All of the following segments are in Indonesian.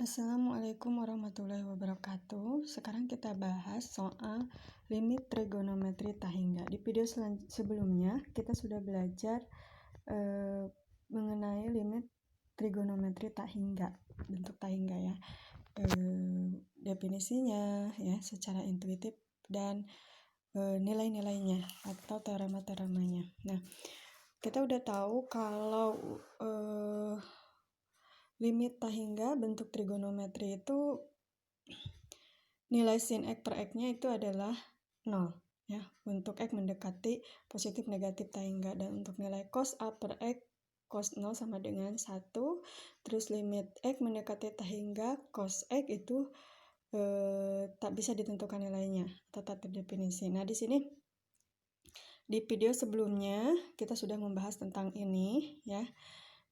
Assalamualaikum warahmatullahi wabarakatuh. Sekarang kita bahas soal limit trigonometri tahingga. Di video sebelumnya kita sudah belajar mengenai limit trigonometri tahingga, bentuk tahingga ya, definisinya ya secara intuitif dan nilai-nilainya atau teorema-teoremanya. Nah, kita udah tahu kalau limit tahingga bentuk trigonometri itu nilai sin X per X-nya itu adalah 0 ya, untuk X mendekati positif negatif tahingga, dan untuk nilai cos A per X, cos 0 sama dengan 1. Terus limit X mendekati tahingga cos X itu tak bisa ditentukan nilainya atau tak terdefinisi. Nah, di sini di video sebelumnya kita sudah membahas tentang ini ya.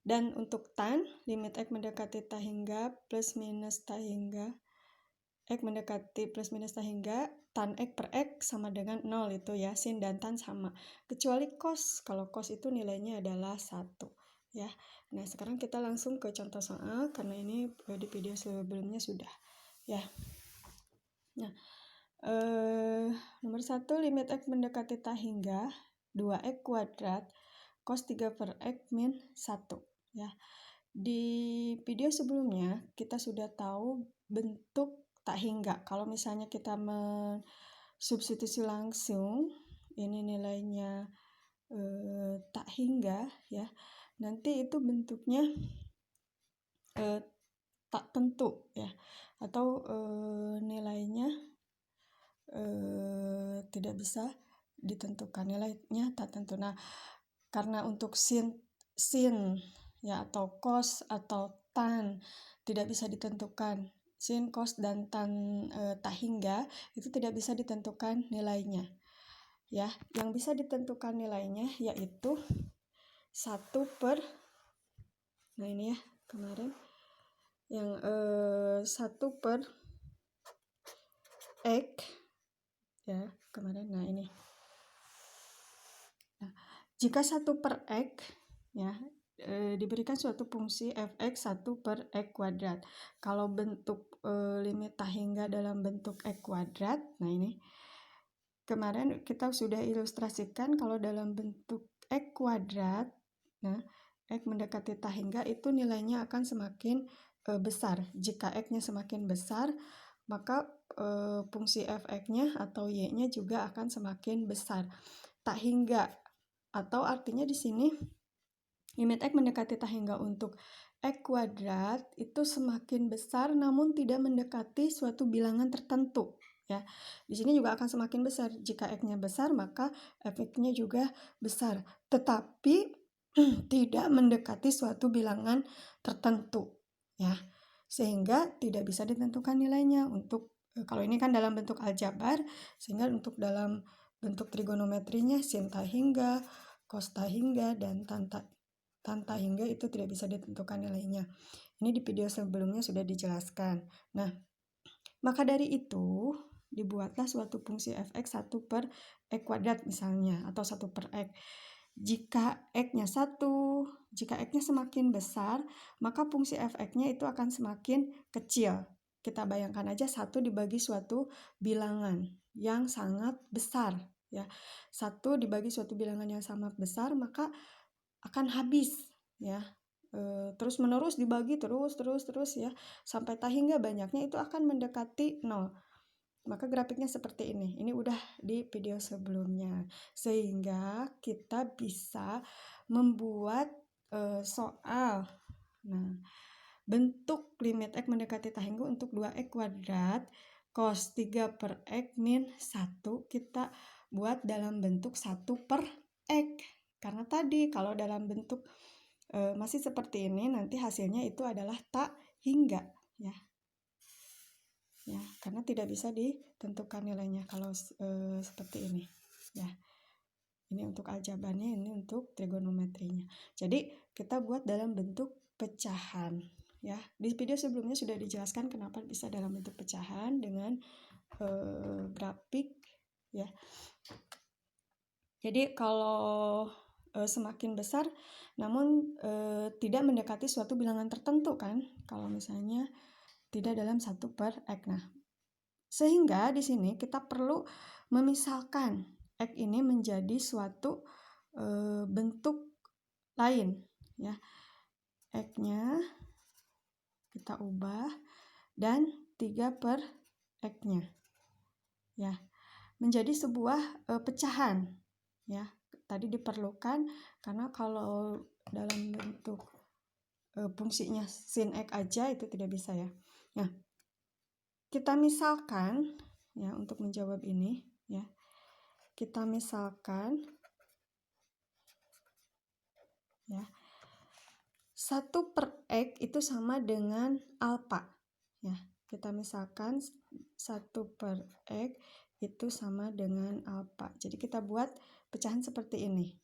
Dan untuk tan, limit X mendekati tahingga plus minus tahingga, X mendekati plus minus tahingga, tan X per X sama dengan 0 itu ya, sin dan tan sama. Kecuali cos, kalau cos itu nilainya adalah 1 ya. Nah, sekarang kita langsung ke contoh soal, karena ini di video sebelumnya sudah ya. Nah, nomor 1, limit X mendekati tahingga 2X kuadrat cos 3 per X min 1 ya. Di video sebelumnya kita sudah tahu bentuk tahingga. Kalau misalnya kita mensubstitusi langsung ini nilainya tahingga ya, nanti itu bentuknya tak tentu ya, atau nilainya tidak bisa ditentukan, nilainya tak tentu. Nah, karena untuk sin ya atau cos atau tan tidak bisa ditentukan, sin, cos, dan tan tahingga itu tidak bisa ditentukan nilainya ya. Yang bisa ditentukan nilainya yaitu 1 per, nah ini ya kemarin yang 1 per X ya kemarin. Nah ini, nah, jika 1 per X ya diberikan suatu fungsi fx 1 per X kuadrat. Kalau bentuk limit tahingga dalam bentuk X kuadrat, nah ini kemarin kita sudah ilustrasikan kalau dalam bentuk X kuadrat, nah X mendekati tahingga itu nilainya akan semakin besar. Jika X-nya semakin besar, maka fungsi fx-nya atau y-nya juga akan semakin besar. Tahingga atau artinya di sini limit X mendekati tahingga untuk X kuadrat itu semakin besar namun tidak mendekati suatu bilangan tertentu ya. Di sini juga akan semakin besar. Jika X-nya besar, maka fx-nya juga besar, tetapi tidak mendekati suatu bilangan tertentu ya, sehingga tidak bisa ditentukan nilainya. Untuk kalau ini kan dalam bentuk aljabar, sehingga untuk dalam bentuk trigonometrinya sin tahingga, cos tahingga, dan tan tahingga itu tidak bisa ditentukan nilainya. Ini di video sebelumnya sudah dijelaskan. Nah, maka dari itu dibuatlah suatu fungsi fx 1 per X kuadrat misalnya, atau 1 per X. Jika X-nya 1, jika X-nya semakin besar, maka fungsi fx-nya itu akan semakin kecil. Kita bayangkan aja 1 dibagi suatu bilangan yang sangat besar ya. 1 dibagi suatu bilangan yang sangat besar, maka akan habis ya. Terus menerus dibagi terus ya sampai tahingga banyaknya itu akan mendekati 0. Maka grafiknya seperti ini. Ini udah di video sebelumnya. Sehingga kita bisa membuat soal. Nah, bentuk limit X mendekati tahingga untuk 2X kuadrat cos 3 per X min 1 kita buat dalam bentuk 1 per X. Karena tadi kalau dalam bentuk masih seperti ini, nanti hasilnya itu adalah tak hingga ya. Ya, karena tidak bisa ditentukan nilainya kalau seperti ini ya. Ini untuk aljabarnya, ini untuk trigonometrinya. Jadi kita buat dalam bentuk pecahan ya. Di video sebelumnya sudah dijelaskan kenapa bisa dalam bentuk pecahan dengan grafik ya. Jadi kalau semakin besar namun tidak mendekati suatu bilangan tertentu kan. Kalau misalnya tidak dalam 1/x. Nah, sehingga di sini kita perlu memisalkan X ini menjadi suatu bentuk lain, ya. X-nya kita ubah dan 3/x-nya, ya, menjadi sebuah pecahan, ya. Tadi diperlukan karena kalau dalam bentuk fungsinya sin X aja itu tidak bisa, ya. Nah, kita misalkan, ya, untuk menjawab ini, ya, kita misalkan, ya, 1/x itu sama dengan alfa, ya. Kita misalkan 1/x itu sama dengan alfa. Jadi kita buat pecahan seperti ini.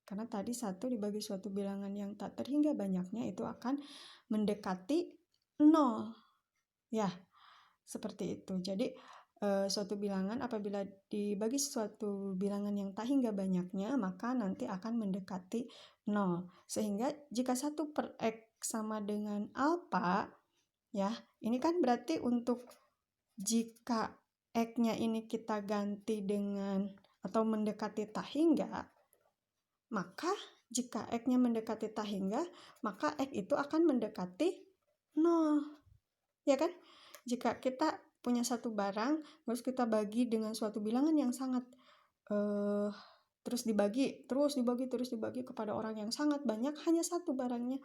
Karena tadi 1 dibagi suatu bilangan yang tak terhingga banyaknya itu akan mendekati 0. Ya, seperti itu. Jadi suatu bilangan apabila dibagi suatu bilangan yang tak hingga banyaknya, maka nanti akan mendekati 0. Sehingga jika 1/x sama dengan alfa, ya, ini kan berarti untuk jika x-nya ini kita ganti dengan atau mendekati tak hingga, maka jika x-nya mendekati tak hingga, maka x itu akan mendekati 0. Ya kan? Jika kita punya satu barang, terus kita bagi dengan suatu bilangan yang sangat terus dibagi kepada orang yang sangat banyak, hanya satu barangnya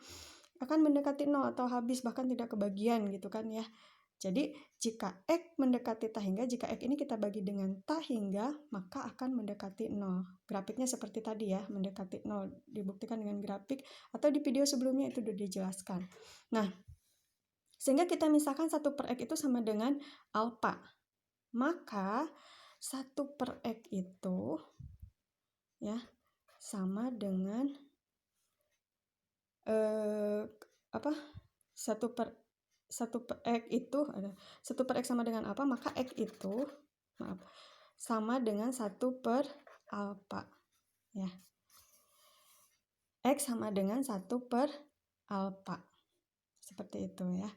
akan mendekati 0 atau habis, bahkan tidak kebagian gitu kan, ya. Jadi jika X mendekati tak hingga, jika X ini kita bagi dengan tak hingga, maka akan mendekati 0. Grafiknya seperti tadi, ya, mendekati 0. Dibuktikan dengan grafik atau di video sebelumnya itu sudah dijelaskan. Nah, sehingga kita misalkan 1/x itu sama dengan alfa. Maka 1/x itu, ya, sama dengan 1/x itu ada 1/x sama dengan apa? Maka x itu sama dengan 1/alfa, ya. X sama dengan 1/alfa. Seperti itu, ya.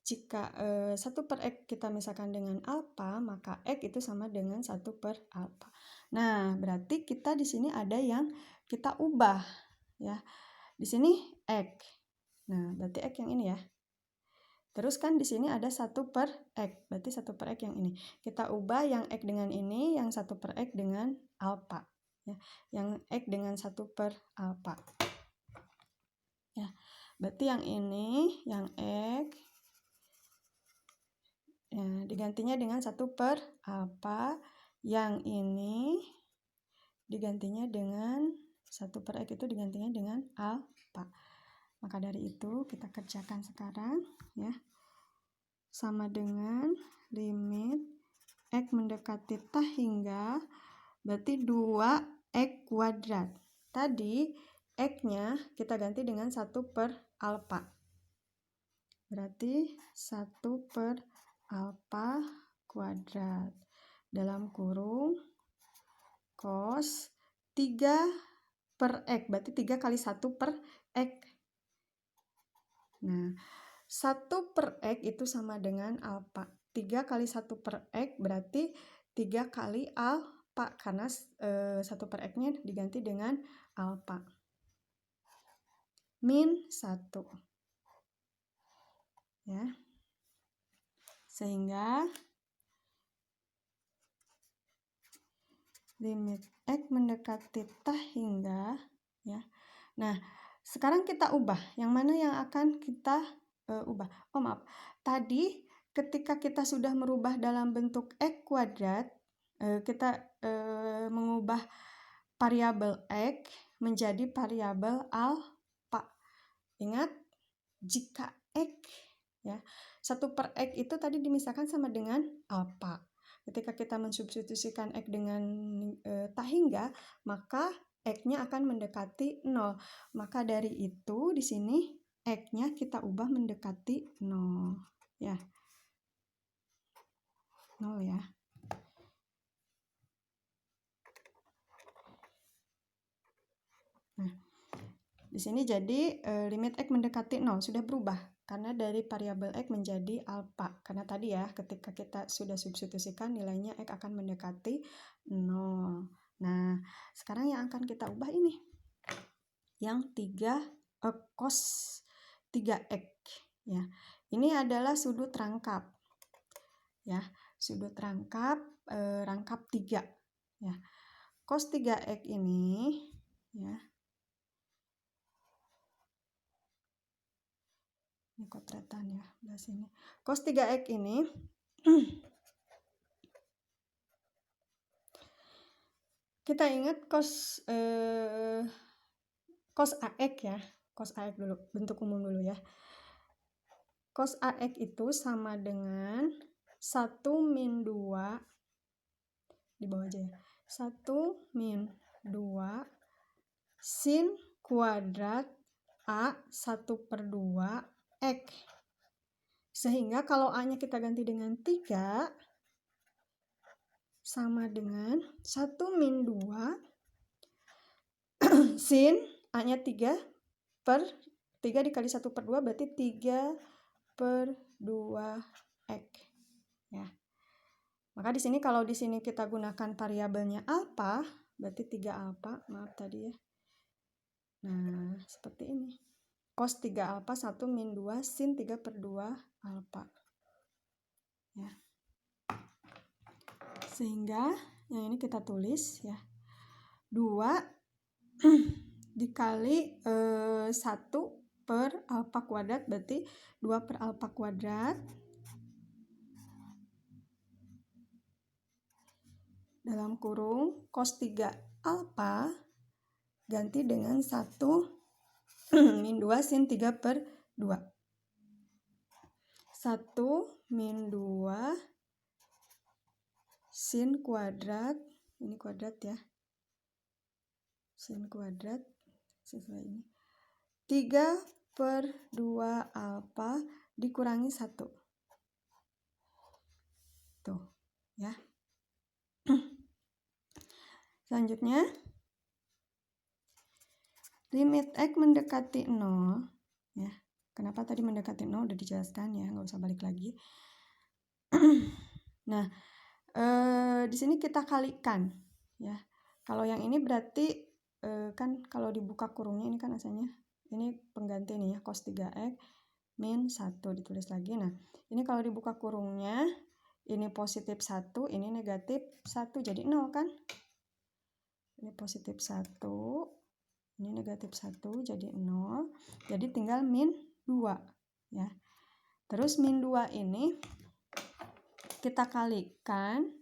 Jika 1/x kita misalkan dengan alfa, maka x itu sama dengan 1/alfa. Nah, berarti kita di sini ada yang kita ubah, ya. Di sini x. Nah, berarti x yang ini, ya. Terus kan di sini ada 1/x, berarti 1/x yang ini. Kita ubah yang x dengan ini, yang 1/x dengan alfa, ya. Yang x dengan 1/alfa. Ya. Berarti yang ini, yang x, ya, digantinya dengan 1/alfa. Yang ini digantinya dengan 1/x itu digantinya dengan alfa. Maka dari itu kita kerjakan sekarang, ya. Sama dengan limit x mendekati tak hingga, berarti 2x kuadrat. Tadi x-nya kita ganti dengan 1/alfa. Berarti 1/alfa kuadrat. Dalam kurung cos 3/x, berarti 3 kali 1/x. Nah, 1/x itu sama dengan alfa. 3 kali 1/x berarti 3 kali alfa, karena 1/x-nya diganti dengan alfa. Min 1. Ya. Sehingga limit x mendekati tak hingga, ya. Nah, sekarang kita ubah. Yang mana yang akan kita ubah? Oh, maaf. Tadi ketika kita sudah merubah dalam bentuk x kuadrat, kita mengubah variabel x menjadi variabel alfa. Ingat, jika x, ya, 1/x itu tadi dimisahkan sama dengan alfa. Ketika kita mensubstitusikan x dengan tak hingga, maka x-nya akan mendekati 0. Maka dari itu di sini x-nya kita ubah mendekati 0, ya. 0, ya. Nah, di sini jadi limit x mendekati 0 sudah berubah karena dari variabel X menjadi alfa. Karena tadi ya, ketika kita sudah substitusikan, nilainya X akan mendekati 0. Nah, sekarang yang akan kita ubah ini. Yang cos 3X. Ya. Ini adalah sudut rangkap. Ya, sudut rangkap rangkap 3. Ya. Cos 3X ini, ya. Ini kotretan ya, belah sini. Cos 3X ini kita ingat cos AX ya. Cos AX dulu, bentuk umum dulu ya. Cos AX itu sama dengan 1 min 2 di bawah aja ya. 1 min 2 sin kuadrat A 1/2 X. Sehingga kalau A-nya kita ganti dengan 3 sama dengan 1 min 2 sin A-nya 3 dikali 1/2 berarti 3/2 X. Ya. Maka di sini kalau di sini kita gunakan variabelnya alfa, berarti 3 alfa, maaf tadi ya. Nah, seperti ini. Cos 3 alfa 1 min 2 sin 3/2 alfa. Ya. Sehingga yang ini kita tulis ya. 2 dikali 1 per alfa kuadrat berarti 2 per alfa kuadrat dalam kurung cos 3 alfa ganti dengan 1 min 2 sin 3/2. 1 min 2 sin kuadrat, ini kuadrat ya, sin kuadrat sesuai ini, 3/2 alfa dikurangi 1. Tuh ya. Selanjutnya limit X mendekati 0 ya. Kenapa tadi mendekati 0 udah dijelaskan ya, nggak usah balik lagi. Nah, di sini kita kalikan ya. Kalau yang ini berarti kan kalau dibuka kurungnya ini kan asalnya ini pengganti nih ya, cos 3X min 1 ditulis lagi. Nah, ini kalau dibuka kurungnya ini positif 1, ini negatif 1 jadi 0 kan? Ini positif 1, ini negatif 1 jadi 0. Jadi tinggal min 2 ya. Terus min 2 ini kita kalikan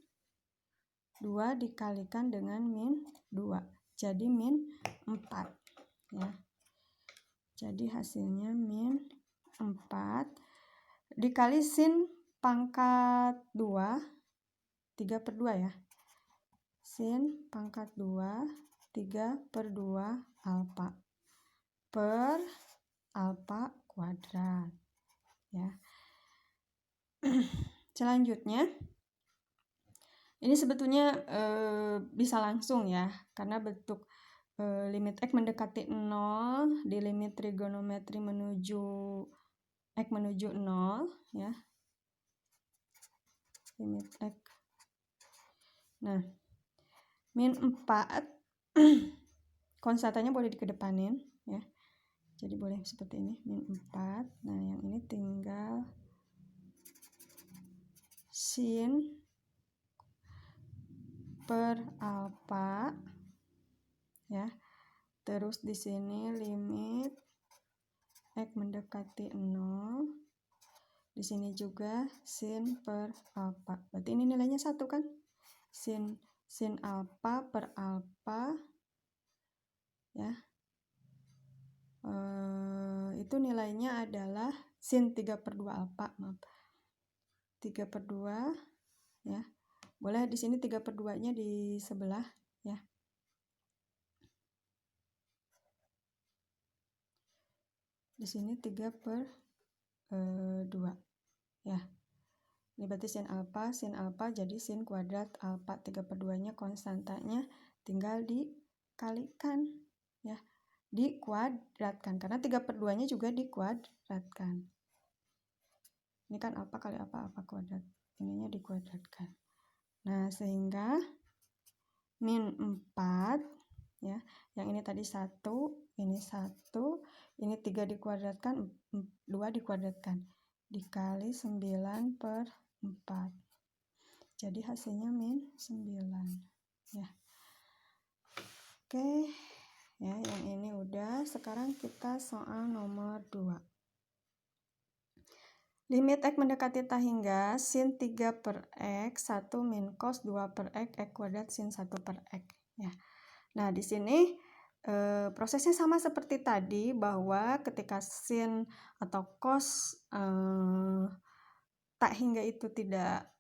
2 dikalikan dengan min 2. Jadi min 4 ya. Jadi hasilnya min 4 dikali sin pangkat 2 3/2 ya. Sin pangkat 2 3/2 alfa per alfa kuadrat ya. Selanjutnya ini sebetulnya bisa langsung ya, karena bentuk limit X mendekati 0 di limit trigonometri menuju X menuju 0 ya. Limit X. Nah, min 4 konstantanya boleh dikedepanin ya. Jadi boleh seperti ini, min 4. Nah, yang ini tinggal sin per alfa ya. Terus di sini limit X mendekati 0. Di sini juga sin per alfa. Berarti ini nilainya 1 kan? Sin alfa per alfa ya. Itu nilainya adalah sin 3/2 alfa, maaf. 3/2 ya. Boleh di sini 3/2-nya di sebelah ya. Di sini 3/2 ya. Ini berarti sin alfa jadi sin kuadrat alfa. 3/2-nya konstantanya tinggal dikalikan ya. Dikuadratkan karena 3/2-nya juga dikuadratkan Ini kan alfa kali alfa kuadrat. Ininya dikuadratkan. Nah, sehingga min 4 ya. Yang ini tadi 1, ini 1, ini 3 dikuadratkan, 2 dikuadratkan. Dikali 9/4. Jadi hasilnya min 9 ya. Oke. Ya, yang ini udah. Sekarang kita soal nomor 2. Limit X mendekati tah hingga sin 3/X 1 min cos 2/X X kuadrat sin 1/X ya. Nah, di sini prosesnya sama seperti tadi, bahwa ketika sin atau cos tak hingga itu tidak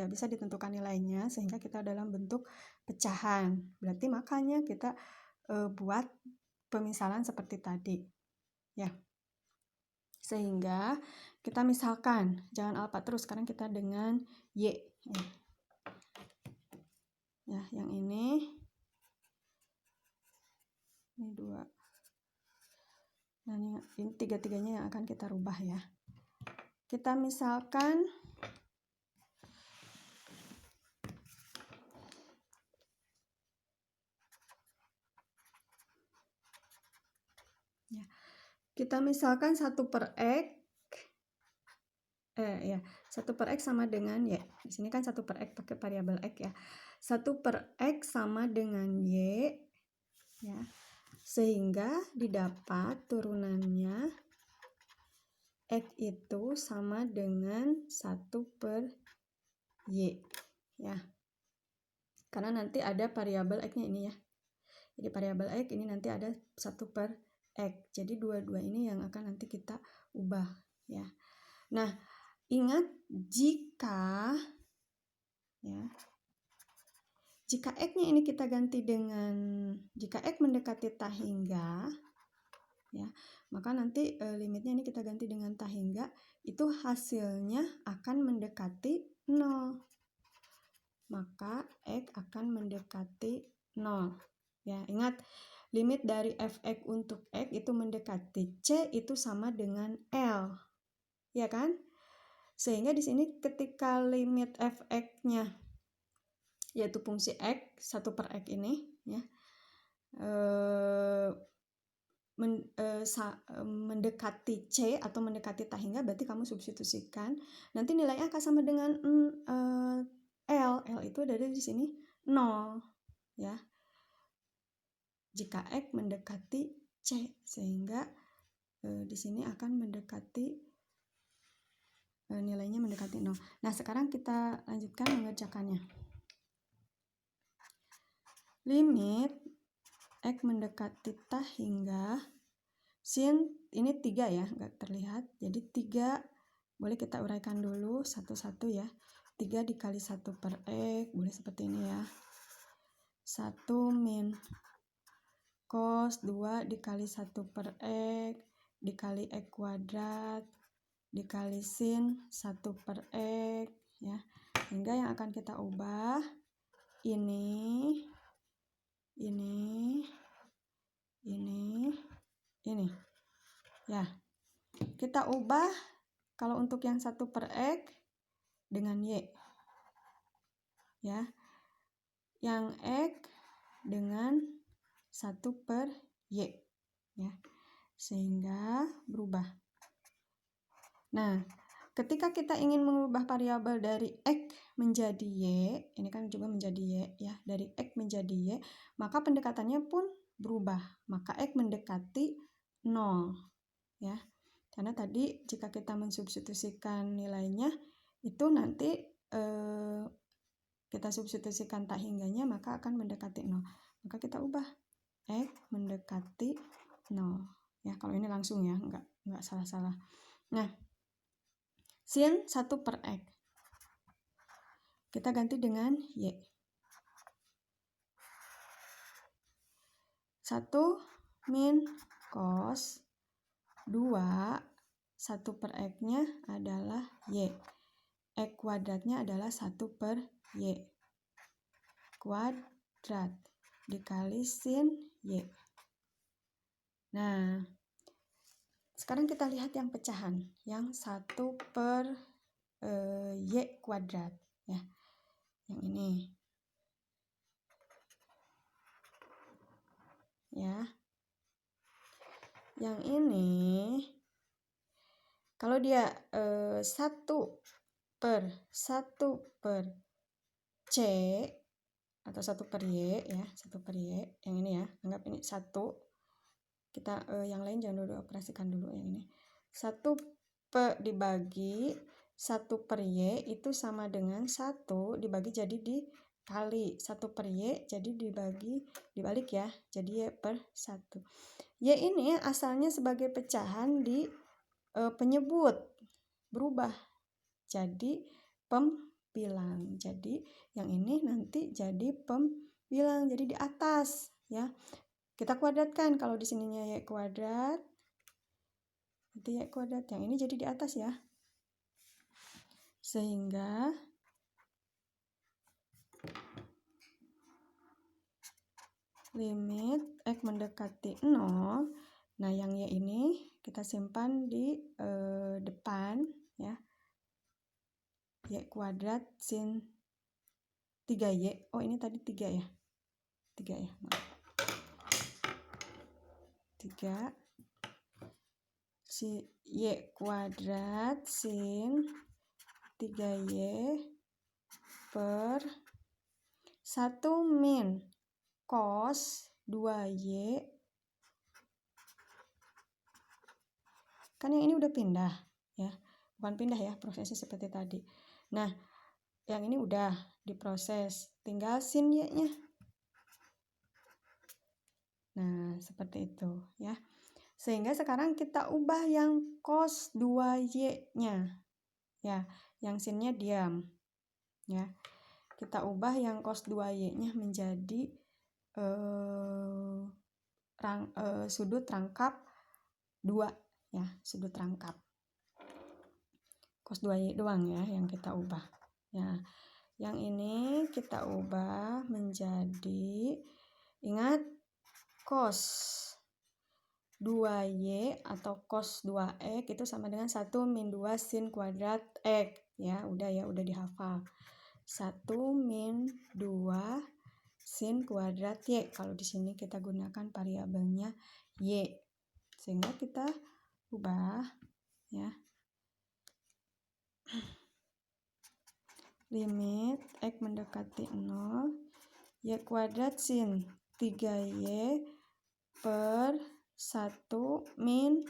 bisa ditentukan nilainya, sehingga kita dalam bentuk pecahan. Berarti makanya kita buat pemisalan seperti tadi ya. Sehingga kita misalkan, jangan alfa terus, sekarang kita dengan y ya, yang ini 2. Nah, ini tiga-tiganya yang akan kita rubah ya. Kita misalkan ya. Kita misalkan 1/X 1/X sama dengan y. Di sini kan 1/X pakai variabel X ya. 1/X sama dengan y ya. Sehingga didapat turunannya X itu sama dengan 1/y ya. Karena nanti ada variabel X-nya ini ya. Jadi variabel X ini nanti ada 1/X. Jadi dua-dua ini yang akan nanti kita ubah ya. Nah, ingat jika X-nya ini kita ganti dengan, jika X mendekati tah hingga ya, maka nanti limitnya ini kita ganti dengan tah hingga, itu hasilnya akan mendekati 0. Maka X akan mendekati 0 ya. Ingat, limit dari fx untuk X itu mendekati C itu sama dengan L ya kan. Sehingga di sini ketika limit fx-nya yaitu fungsi X 1/X ini ya mendekati C atau mendekati tah hingga, berarti kamu substitusikan, nanti nilainya akan sama dengan L itu ada di sini 0 ya. Jika X mendekati C, sehingga di sini akan mendekati nilainya mendekati 0. Nah, sekarang kita lanjutkan mengerjakannya. Limit X mendekati tah hingga sin, ini 3 ya, nggak terlihat. Jadi 3 boleh kita uraikan dulu satu-satu ya. 3 dikali 1/X, boleh seperti ini ya. 1 min cos 2 dikali 1/X dikali X kuadrat dikali sin 1/X ya. Hingga yang akan kita ubah ini ya. Kita ubah kalau untuk yang 1/X dengan y ya. Yang X dengan 1/y ya. Sehingga berubah. Nah, ketika kita ingin mengubah variabel dari X menjadi Y, ini kan juga menjadi Y ya, dari X menjadi Y, maka pendekatannya pun berubah. Maka X mendekati 0 ya. Karena tadi jika kita mensubstitusikan nilainya, itu nanti kita substitusikan tah hingganya, maka akan mendekati 0. Maka kita ubah X mendekati 0 ya. Kalau ini langsung ya, enggak salah-salah. Nah, sin 1/X kita ganti dengan y. 1 min cos 2 1/X-nya adalah y. X kuadratnya adalah 1/y kuadrat dikali sin y. Nah, Sekarang kita lihat yang pecahan, yang 1 per Y kuadrat, ya. Yang ini. Ya. Yang ini, kalau dia 1 per C atau 1 per Y, ya, 1 per Y, yang ini ya, anggap ini 1. Kita yang lain jangan dulu operasikan dulu yang ini. 1 per dibagi 1 per Y itu sama dengan 1 dibagi jadi dikali 1 per Y, jadi dibalik ya, jadi Y per 1. Y ini asalnya sebagai pecahan di penyebut, berubah jadi pembilang. Jadi yang ini nanti jadi pembilang, jadi di atas ya. Kita kuadratkan, kalau di sininya Y kuadrat, itu Y kuadrat, yang ini jadi di atas ya. Sehingga limit X mendekati 0, nah yang Y ini kita simpan di depan ya. Y kuadrat sin 3Y, oh ini tadi 3 ya, 3 ya, maaf. 3 si Y kuadrat sin 3Y per 1 min cos 2Y, kan yang ini udah pindah ya, bukan pindah ya, prosesnya seperti tadi. Nah yang ini udah diproses, tinggal sin Y nya. Nah seperti itu ya. Sehingga sekarang kita ubah yang cos 2Y nya ya, yang sinnya diam ya. Kita ubah yang cos 2Y nya menjadi sudut rangkap 2 ya, sudut rangkap. Cos 2Y doang ya yang kita ubah. Ya, yang ini kita ubah menjadi, ingat cos 2Y atau cos 2X itu sama dengan 1 min 2 sin kuadrat X ya, udah dihafal. 1 min 2 sin kuadrat Y. Kalau di sini kita gunakan variabelnya Y. Sehingga kita ubah ya. Limit X mendekati 0, Y kuadrat sin 3Y per 1 min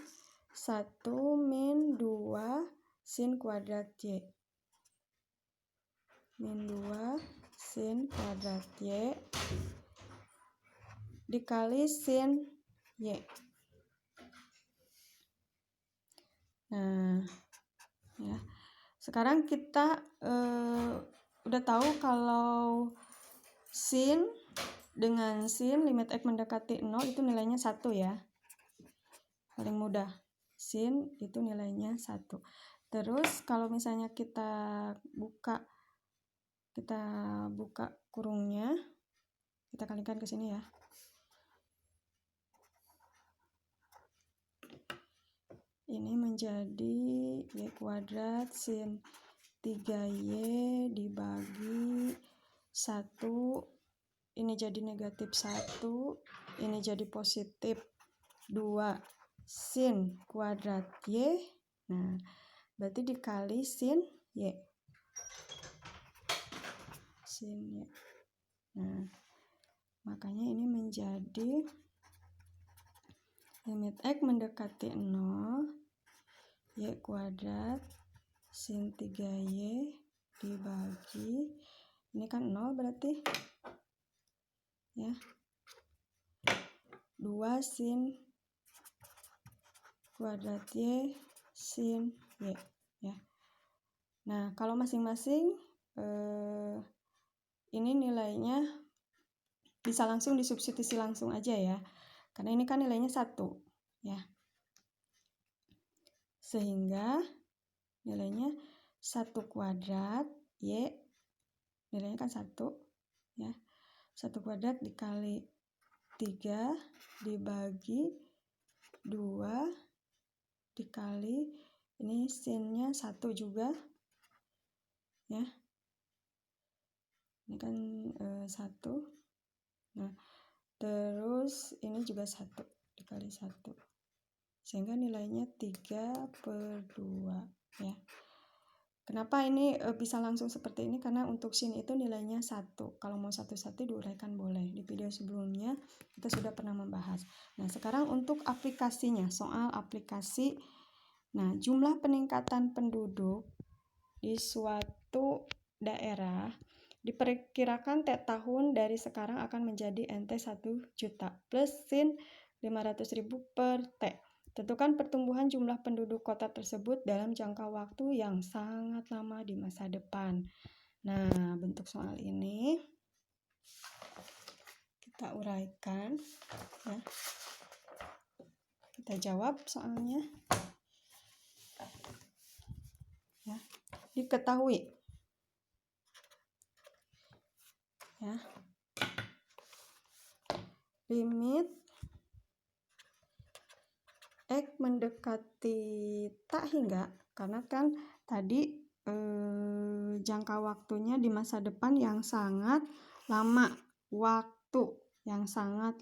2 sin kuadrat Y. Min 2 sin kuadrat Y dikali sin Y. Nah, ya. Sekarang kita udah tahu kalau sin dengan sin limit X mendekati 0 itu nilainya 1 ya. Paling mudah. Sin itu nilainya 1. Terus kalau misalnya kita buka kurungnya, kita kalikan ke sini ya. Ini menjadi Y kuadrat sin 3Y dibagi 1, ini jadi negatif 1, ini jadi positif 2 sin kuadrat Y. Nah, berarti dikali sin Y. Sin Y. Nah, makanya ini menjadi limit X mendekati 0, Y kuadrat sin 3Y dibagi, ini kan 0 berarti ya, 2 sin kuadrat Y sin Y ya. Nah kalau masing-masing ini nilainya bisa langsung disubstitusi langsung aja ya, karena ini kan nilainya 1 ya, sehingga nilainya 1 kuadrat Y nilainya kan 1 ya, 1 kuadrat dikali 3 dibagi 2 dikali ini sinnya 1 juga ya, ini kan 1. Nah terus ini juga 1 dikali 1, sehingga nilainya 3/2 ya. Kenapa ini bisa langsung seperti ini? Karena untuk sin itu nilainya 1. Kalau mau satu-satu diuraikan boleh. Di video sebelumnya kita sudah pernah membahas. Nah, sekarang untuk aplikasinya, soal aplikasi. Nah, jumlah peningkatan penduduk di suatu daerah diperkirakan tiap tahun dari sekarang akan menjadi NT 1 juta plus sin 500.000 per T. Tentukan pertumbuhan jumlah penduduk kota tersebut dalam jangka waktu yang sangat lama di masa depan. Nah, bentuk soal ini kita uraikan ya. Kita jawab soalnya. Ya. Diketahui ya. Limit X mendekati tak hingga, karena kan tadi jangka waktunya di masa depan yang sangat lama, waktu yang sangat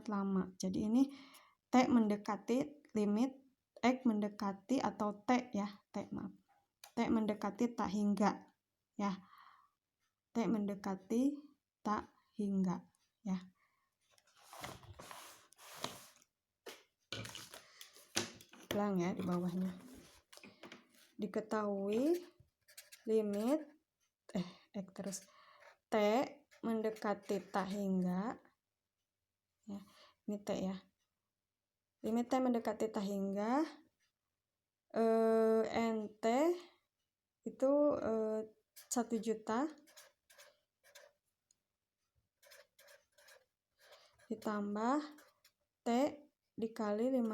lama, jadi ini T mendekati, limit X mendekati atau T ya, T mendekati tak hingga ya, T mendekati tak hingga ya. Ulang ya di bawahnya. Diketahui limit X terus T mendekati tak hingga ya, ini T ya, limit T mendekati tak hingga NT itu 1 juta ditambah T dikali 500